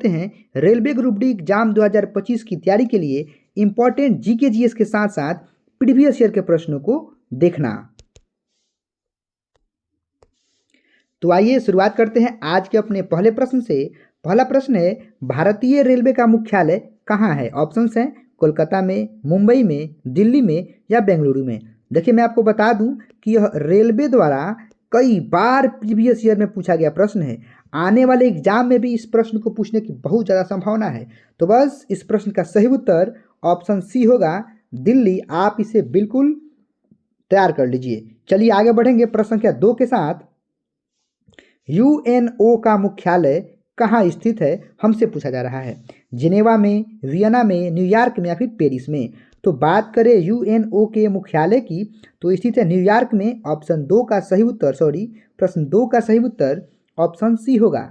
बढ़ते हैं, railway group D exam 2025 की तैयारी के लिए इंपॉर्टेंट जीके जीएस के साथ साथ प्रीवियस ईयर के प्रश्नों को देखना। तो आइए शुरुआत करते हैं आज के अपने पहले प्रश्न से। पहला प्रश्न है, भारतीय रेलवे का मुख्यालय कहाँ है? ऑप्शंस हैं कोलकाता में, मुंबई में, दिल्ली में या बेंगलुरु में। देखिए मैं आपको बता दूं कि यह रेलवे द्वारा कई बार प्रीवियस ईयर में पूछा गया प्रश्न है। आने वाले एग्जाम में भी इस प्रश्न को पूछने की बहुत ज़्यादा संभावना है। तो बस इस प्रश्न का सही उत्तर ऑप्शन सी होगा, दिल्ली। आप इसे बिल्कुल तैयार कर लीजिए। चलिए आगे बढ़ेंगे प्रश्न संख्या 2 के साथ। यूएनओ का मुख्यालय कहाँ स्थित है? हमसे पूछा जा रहा है। जिनेवा में, वियना में, न्यूयॉर्क में या फिर पेरिस में। तो बात करें यूएनओ के मुख्यालय की तो स्थित है न्यूयॉर्क में। ऑप्शन 2 का सही उत्तर प्रश्न 2 का सही उत्तर ऑप्शन सी होगा।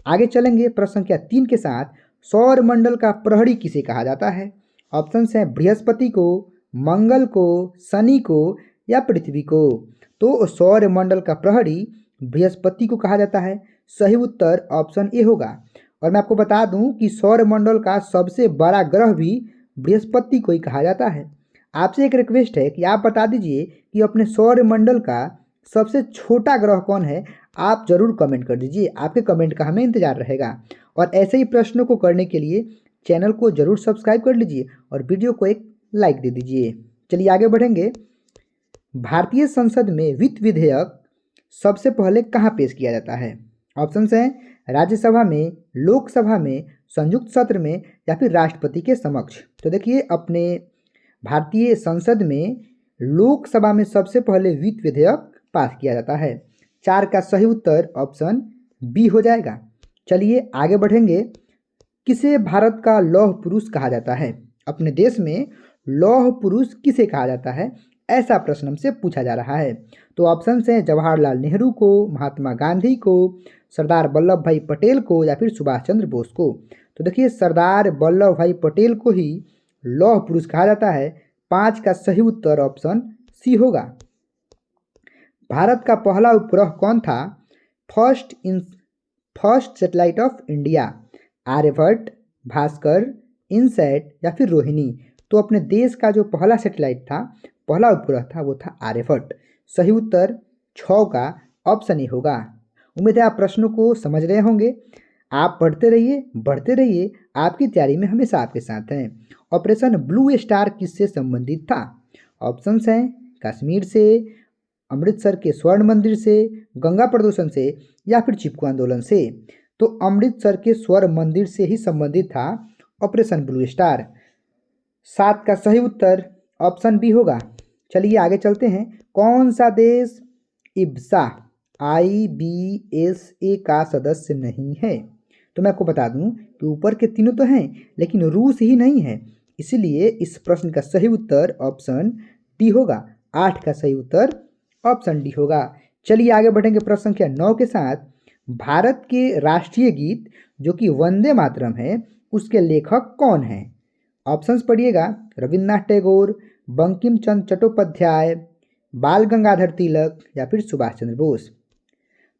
आगे चलेंगे प्रश्न संख्या 3 के साथ। सौर मंडल का प्रहरी किसे कहा जाता है? ऑप्शन हैं बृहस्पति को, मंगल को, शनि को या पृथ्वी को। तो सौर मंडल का प्रहरी बृहस्पति को कहा जाता है। सही उत्तर ऑप्शन ए होगा। और मैं आपको बता दूं कि सौर मंडल का सबसे बड़ा ग्रह भी बृहस्पति को ही कहा जाता है। आपसे एक रिक्वेस्ट है कि आप बता दीजिए कि अपने सौर मंडल का सबसे छोटा ग्रह कौन है। आप जरूर कमेंट कर दीजिए, आपके कमेंट का हमें इंतजार रहेगा। और ऐसे ही प्रश्नों को करने के लिए चैनल को जरूर सब्सक्राइब कर लीजिए और वीडियो को एक लाइक दे दीजिए। चलिए आगे बढ़ेंगे। भारतीय संसद में वित्त विधेयक सबसे पहले कहाँ पेश किया जाता है? ऑप्शंस हैं राज्यसभा में, लोकसभा में, संयुक्त सत्र में या फिर राष्ट्रपति के समक्ष। तो देखिए अपने भारतीय संसद में लोकसभा में सबसे पहले वित्त विधेयक पास किया जाता है। 4 का सही उत्तर ऑप्शन बी हो जाएगा। चलिए आगे बढ़ेंगे। किसे भारत का लौह पुरुष कहा जाता है? अपने देश में लौह पुरुष किसे कहा जाता है? ऐसा प्रश्न हमसे पूछा जा रहा है। तो ऑप्शन हैं जवाहरलाल नेहरू को, महात्मा गांधी को, सरदार वल्लभ भाई पटेल को या फिर सुभाष चंद्र बोस को। तो देखिए सरदार वल्लभ भाई पटेल को ही लौह पुरुष कहा जाता है। 5 का सही उत्तर ऑप्शन सी होगा। भारत का पहला उपग्रह कौन था? First satellite of India, Aryabhata, Bhaskara, INSAT या फिर रोहिणी। तो अपने देश का जो पहला सैटेलाइट था, पहला उपग्रह था, वो था आर्यभट्ट। सही उत्तर 6 का ऑप्शन ही होगा। उम्मीद है आप प्रश्नों को समझ रहे होंगे। आप पढ़ते रहिए, बढ़ते रहिए, आपकी तैयारी में हमेशा आपके साथ हैं। ऑपरेशन ब्लू स्टार किससे संबंधित था? ऑप्शंस हैं कश्मीर से, अमृतसर के स्वर्ण मंदिर से, गंगा प्रदूषण से या फिर चिपको आंदोलन से। तो अमृतसर के स्वर्ण मंदिर से ही संबंधित था ऑपरेशन ब्लू स्टार। 7 का सही उत्तर ऑप्शन बी होगा। चलिए आगे चलते हैं। कौन सा देश इब्सा IBSA का सदस्य नहीं है? तो मैं आपको बता दूं कि ऊपर के तीनों तो हैं लेकिन रूस ही नहीं है, इसलिए इस प्रश्न का सही उत्तर ऑप्शन डी होगा। 8 का सही उत्तर ऑप्शन डी होगा। चलिए आगे बढ़ेंगे प्रश्न संख्या 9 के साथ। भारत के राष्ट्रीय गीत जो कि वंदे मातरम है, उसके लेखक कौन हैं? ऑप्शंस पढ़िएगा, रविन्द्रनाथ टैगोर, बंकिम चंद्र चट्टोपाध्याय, बाल गंगाधर तिलक या फिर सुभाष चंद्र बोस।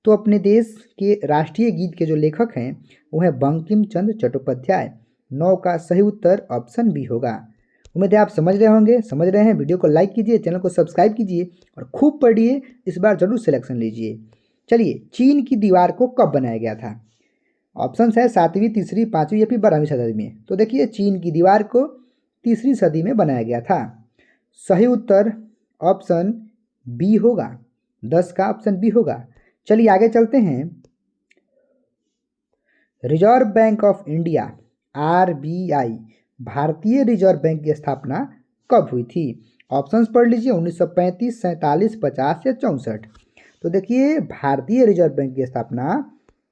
तो अपने देश के राष्ट्रीय गीत के जो लेखक हैं वो है बंकिम चंद्र चट्टोपाध्याय। 9 का सही उत्तर ऑप्शन बी होगा। उम्मीद है आप समझ रहे होंगे, समझ रहे हैं। वीडियो को लाइक कीजिए, चैनल को सब्सक्राइब कीजिए और खूब पढ़िए, इस बार जरूर सिलेक्शन लीजिए। चलिए, चीन की दीवार को कब बनाया गया था? ऑप्शंस है 7वीं, 3री, 5वीं या फिर 12वीं सदी में। तो देखिए चीन की दीवार को 3री सदी में बनाया गया था। सही उत्तर ऑप्शन बी होगा। 10 का ऑप्शन बी होगा। चलिए आगे चलते हैं। Reserve bank of India RBI, भारतीय रिजर्व बैंक की स्थापना कब हुई थी? ऑप्शंस पढ़ लीजिए, 1935, 47, 50 या 64। तो देखिए भारतीय रिजर्व बैंक की स्थापना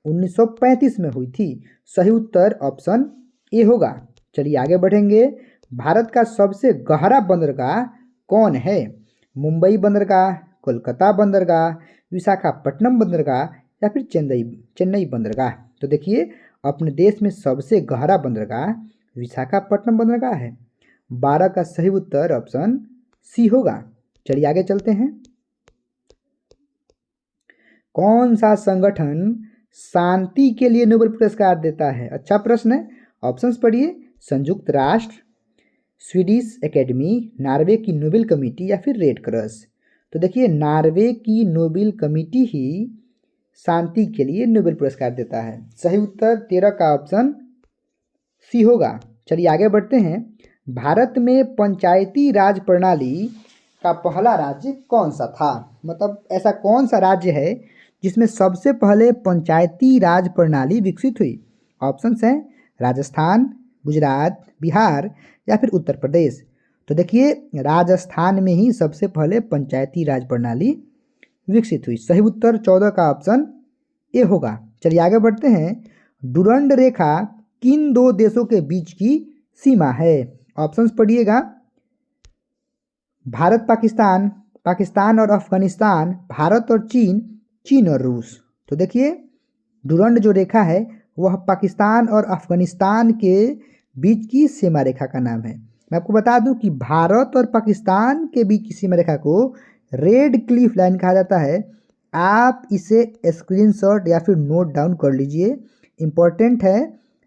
1935 में हुई थी। सही उत्तर ऑप्शन ए होगा। चलिए आगे बढ़ेंगे। भारत का सबसे गहरा बंदरगाह कौन है? मुंबई बंदरगाह, कोलकाता बंदरगाह, विशाखापट्टनम बंदरगाह या फिर चेन्नई बंदरगाह। तो देखिए अपने देश में सबसे गहरा बंदरगाह विशाखापट्टनम बंदरगाह है। 12 का सही उत्तर ऑप्शन सी होगा। चलिए आगे चलते हैं। कौन सा संगठन शांति के लिए नोबेल पुरस्कार देता है? अच्छा प्रश्न है। ऑप्शंस पढ़िए। संयुक्त राष्ट्र, स्वीडिश एकेडमी, नॉर्वे की नोबेल कमेटी या फिर रेड क्रॉस। तो देखिए, नॉर्वे की नोबेल कमेटी ही शांति के लिए नोबेल पुरस्कार देता है। सही उत्तर 13 का ऑप्शन सी होगा। चलिए आगे बढ़ते हैं। भारत में पंचायती राज प्रणाली का पहला राज्य कौन सा था? मतलब ऐसा कौन सा राज्य है जिसमें सबसे पहले पंचायती राज प्रणाली विकसित हुई? ऑप्शंस हैं राजस्थान, गुजरात, बिहार या फिर उत्तर प्रदेश। तो देखिए, राजस्थान में ही सबसे पहले पंचायती राज प्रणाली विकसित हुई। सही उत्तर 14 का ऑप्शन ए होगा। चलिए आगे बढ़ते हैं। डुरंड रेखा किन दो देशों के बीच की सीमा है? ऑप्शंस पढ़िएगा। भारत पाकिस्तान, पाकिस्तान और अफगानिस्तान, भारत और चीन, चीन और रूस। तो देखिए, डुरंड जो रेखा है वह पाकिस्तान और अफगानिस्तान के बीच की सीमा रेखा का नाम है। मैं आपको बता दूं कि भारत और पाकिस्तान के बीच की सीमा रेखा को रेड क्लिफ लाइन कहा जाता है। आप इसे स्क्रीनशॉट या फिर नोट डाउन कर लीजिए, इम्पोर्टेंट है,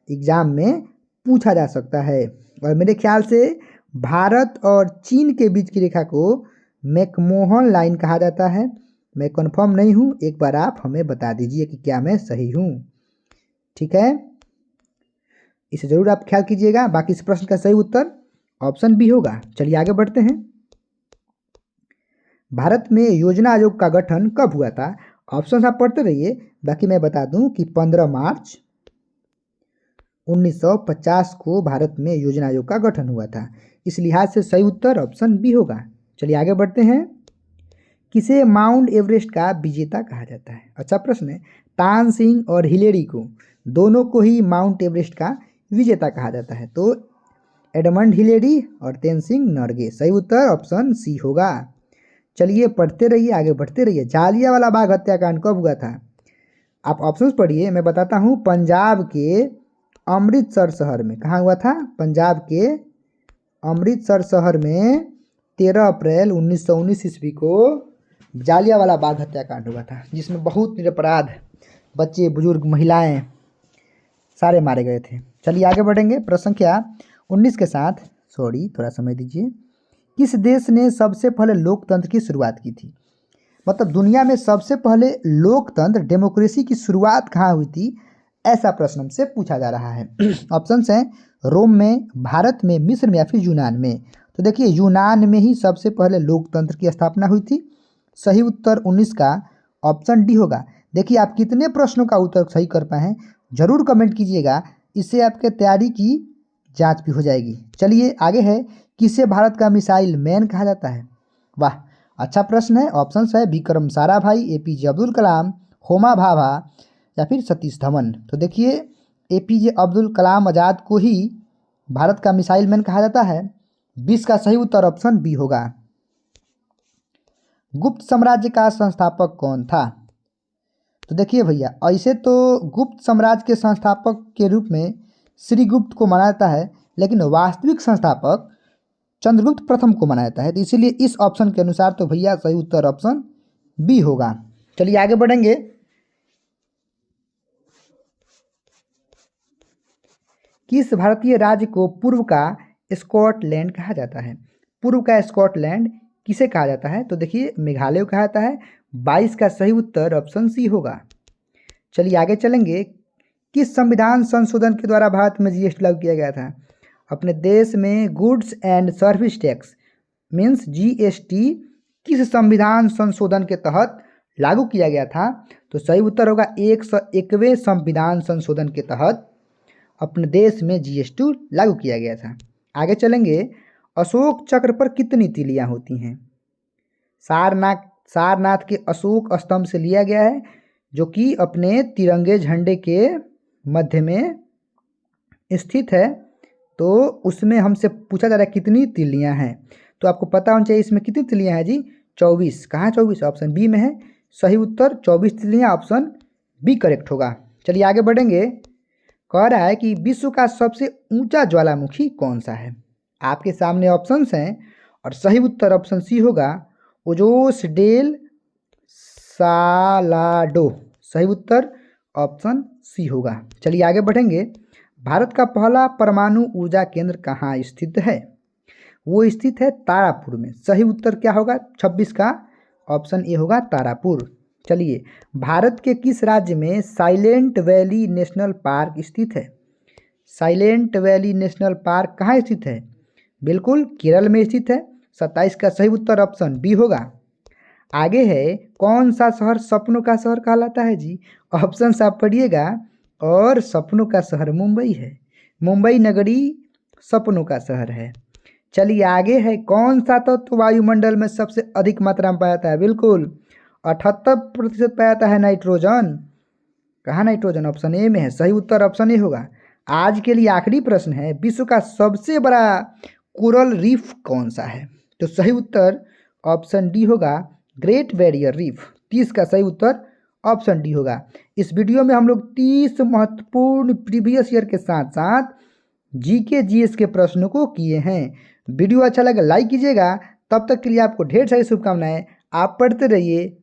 एग्जाम में पूछा जा सकता है। और मेरे ख्याल से भारत और चीन के बीच की रेखा को मैकमोहन लाइन कहा जाता है। मैं कंफर्म नहीं हूँ, एक बार आप हमें बता दीजिए कि क्या मैं सही हूँ। ठीक है, इसे जरूर आप ख्याल कीजिएगा। बाकी इस प्रश्न का सही उत्तर ऑप्शन बी होगा। चलिए आगे बढ़ते हैं। भारत में योजना आयोग का गठन कब हुआ था? ऑप्शन आप पढ़ते रहिए, बाकी मैं बता दूं कि 15 मार्च 1950 को भारत में योजना आयोग का गठन हुआ था। इस लिहाज से सही उत्तर ऑप्शन बी होगा। चलिए आगे बढ़ते हैं। किसे माउंट एवरेस्ट का विजेता कहा जाता है? अच्छा प्रश्न है। तान सिंह और हिलेरी को, दोनों को ही माउंट एवरेस्ट का विजेता कहा जाता है। तो एडमंड हिलेरी और तेनसिंग नोर्गे। सही उत्तर ऑप्शन सी होगा। चलिए पढ़ते रहिए, आगे बढ़ते रहिए। जालियांवाला बाग हत्याकांड कब हुआ था? आप ऑप्शंस पढ़िए, मैं बताता हूँ। पंजाब के अमृतसर शहर में। कहाँ हुआ था? पंजाब के अमृतसर शहर में 13 अप्रैल 1919 ईस्वी को जालियांवाला बाग हत्याकांड हुआ था, जिसमें बहुत निरपराध बच्चे, बुजुर्ग, महिलाएं सारे मारे गए थे। चलिए आगे बढ़ेंगे प्रश्न संख्या 19 के साथ। थोड़ा समय दीजिए। किस देश ने सबसे पहले लोकतंत्र की शुरुआत की थी? मतलब दुनिया में सबसे पहले लोकतंत्र, डेमोक्रेसी की शुरुआत कहाँ हुई थी? ऐसा प्रश्न हमसे पूछा जा रहा है। ऑप्शंस हैं रोम में, भारत में, मिस्र में या फिर यूनान में। तो देखिए, यूनान में ही सबसे पहले लोकतंत्र की स्थापना हुई थी। सही उत्तर 19 का ऑप्शन डी होगा। देखिए, आप कितने प्रश्नों का उत्तर सही कर पाए हैं जरूर कमेंट कीजिएगा, इससे आपके तैयारी की जांच भी हो जाएगी। चलिए आगे है। किसे भारत का मिसाइल मैन कहा जाता है? वाह, अच्छा प्रश्न है। ऑप्शंस है विक्रम साराभाई, एपीजे अब्दुल कलाम, होमा भाभा या फिर सतीश धवन। तो देखिए, एपीजे अब्दुल कलाम आज़ाद को ही भारत का मिसाइल मैन कहा जाता है। 20 का सही उत्तर ऑप्शन बी होगा। गुप्त साम्राज्य का संस्थापक कौन था? तो देखिए भैया, ऐसे तो गुप्त साम्राज्य के संस्थापक के रूप में श्रीगुप्त को माना जाता है, लेकिन वास्तविक संस्थापक चंद्रगुप्त प्रथम को माना जाता है। तो इसीलिए इस ऑप्शन के अनुसार तो भैया सही उत्तर ऑप्शन बी होगा। चलिए आगे बढ़ेंगे। किस भारतीय राज्य को पूर्व का स्कॉटलैंड कहा जाता है? पूर्व का स्कॉटलैंड किसे कहा जाता है? तो देखिए, मेघालय को कहा जाता है। 22 का सही उत्तर ऑप्शन सी होगा। चलिए आगे चलेंगे। किस संविधान संशोधन के द्वारा भारत में जीएसटी लागू किया गया था? अपने देश में goods and service tax means GST किस संविधान संशोधन के तहत लागू किया गया था? तो सही उत्तर होगा 101वें संविधान संशोधन के तहत अपने देश में जीएसटी लागू किया गया था। आगे चलेंगे। अशोक चक्र पर कितनी तीलियां होती हैं? सारनाथ के अशोक स्तंभ से लिया गया है, जो कि अपने तिरंगे झंडे के मध्य में स्थित है। तो उसमें हमसे पूछा जा रहा है कितनी तीलियां हैं। तो आपको पता होना चाहिए इसमें कितनी तीलियां हैं जी? 24। कहाँ 24? ऑप्शन बी में है। सही उत्तर 24 तीलियां, ऑप्शन बी करेक्ट होगा। चलिए आगे बढ़ेंगे। कह रहा है कि विश्व का सबसे ऊंचा ज्वालामुखी कौन सा है? आपके सामने ऑप्शंस हैं और सही उत्तर ऑप्शन सी होगा, ओजोस डेल सालाडो। सही उत्तर ऑप्शन सी होगा। चलिए आगे बढ़ेंगे। भारत का पहला परमाणु ऊर्जा केंद्र कहाँ स्थित है? वो स्थित है तारापुर में। सही उत्तर क्या होगा 26 का? ऑप्शन ए होगा तारापुर। चलिए, भारत के किस राज्य में साइलेंट वैली नेशनल पार्क स्थित है? साइलेंट वैली नेशनल पार्क कहाँ स्थित है? बिल्कुल केरल में स्थित है। 27 का सही उत्तर ऑप्शन बी होगा। आगे है, कौन सा शहर सपनों का शहर कहलाता है जी? ऑप्शन आप पढ़िएगा। और सपनों का शहर मुंबई है। मुंबई नगरी सपनों का शहर है। चलिए आगे है, कौन सा तत्व वायुमंडल में सबसे अधिक मात्रा में पाया जाता है? बिल्कुल 78% पाया जाता है नाइट्रोजन। कहाँ नाइट्रोजन? ऑप्शन ए में है। सही उत्तर ऑप्शन ए होगा। आज के लिए आखिरी प्रश्न है, विश्व का सबसे बड़ा कोरल रीफ कौन सा है? तो सही उत्तर ऑप्शन डी होगा, ग्रेट बैरियर रीफ। 30 का सही उत्तर ऑप्शन डी होगा। इस वीडियो में हम लोग 30 महत्वपूर्ण प्रीवियस ईयर के साथ साथ जीके जीएस के प्रश्नों को किए हैं। वीडियो अच्छा लगे लाइक कीजिएगा। तब तक के लिए आपको ढेर सारी शुभकामनाएं। आप पढ़ते रहिए।